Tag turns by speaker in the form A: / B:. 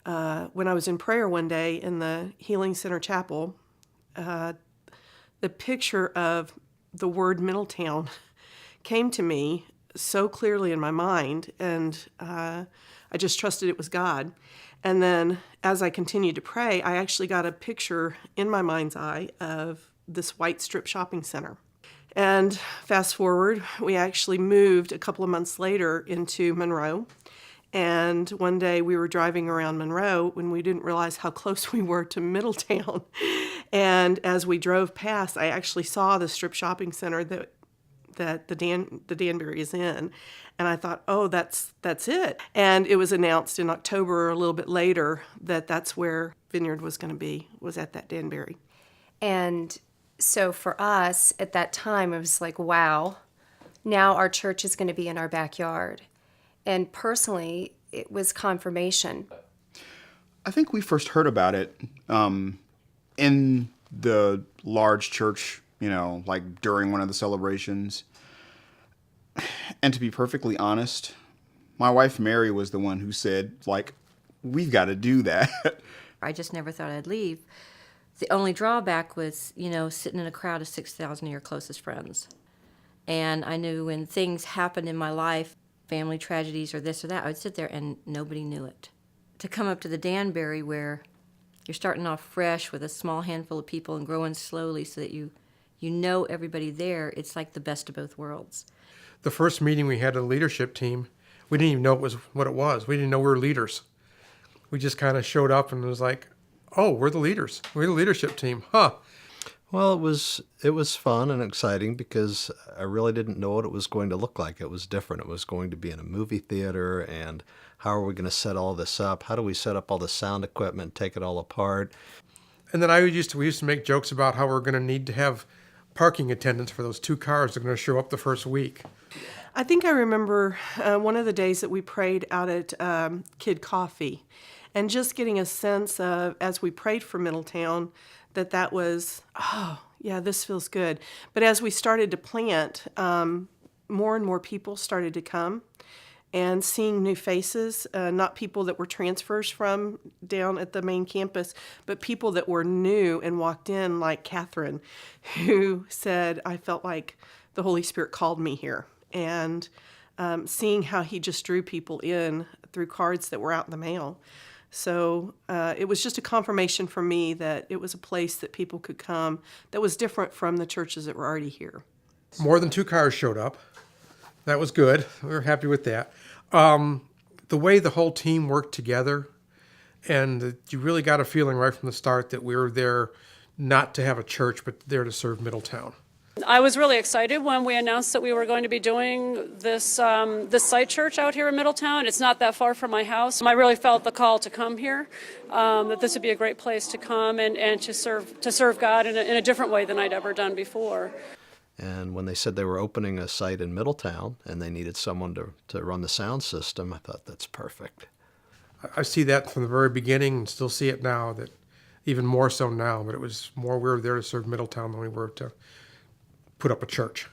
A: when I was in prayer one day in the Healing Center Chapel, the picture of the word Middletown came to me so clearly in my mind, and I just trusted it was God. And then as I continued to pray, I actually got a picture in my mind's eye of this white strip shopping center. And fast forward, we actually moved a couple of months later into Monroe. And one day we were driving around Monroe when we didn't realize how close we were to Middletown. And as we drove past, I actually saw the strip shopping center that the Danbury is in. And I thought, oh, that's it. And it was announced in October or a little bit later that that's where Vineyard was going to be, was at that Danbury.
B: And so for us at that time, it was like, wow, now our church is going to be in our backyard. And personally, it was confirmation.
C: I think we first heard about it in the large church, like during one of the celebrations. And to be perfectly honest, my wife Mary was the one who said, we've got to do that.
D: I just never thought I'd leave. The only drawback was, sitting in a crowd of 6,000 of your closest friends. And I knew when things happened in my life, family tragedies or this or that, I would sit there and nobody knew it. To come up to the Danbury where you're starting off fresh with a small handful of people and growing slowly so that you know everybody there, it's like the best of both worlds.
E: The first meeting we had a leadership team, we didn't even know what it was. We didn't know we were leaders. We just kind of showed up and it was like, oh, we're the leaders. We're the leadership team. Huh.
F: Well, it was fun and exciting because I really didn't know what it was going to look like. It was different. It was going to be in a movie theater, and how are we going to set all this up? How do we set up all the sound equipment, take it all apart?
E: And then we used to make jokes about how we're going to need to have parking attendants for those 2 cars that are going to show up the first week.
A: I think I remember one of the days that we prayed out at Kid Coffee, and just getting a sense of, as we prayed for Middletown, that was, oh, yeah, this feels good. But as we started to plant, more and more people started to come, and seeing new faces, not people that were transfers from down at the main campus, but people that were new and walked in, like Catherine, who said, I felt like the Holy Spirit called me here. And seeing how he just drew people in through cards that were out in the mail. So it was just a confirmation for me that it was a place that people could come that was different from the churches that were already here.
E: More than 2 cars showed up. That was good. We were happy with that. The way the whole team worked together, and you really got a feeling right from the start that we were there not to have a church, but there to serve Middletown.
G: I was really excited when we announced that we were going to be doing this site church out here in Middletown. It's not that far from my house. I really felt the call to come here, that this would be a great place to come and to serve God in a different way than I'd ever done before.
F: And when they said they were opening a site in Middletown and they needed someone to run the sound system, I thought that's perfect.
E: I see that from the very beginning and still see it now, that even more so now, but it was more we were there to serve Middletown than we were to put up a church.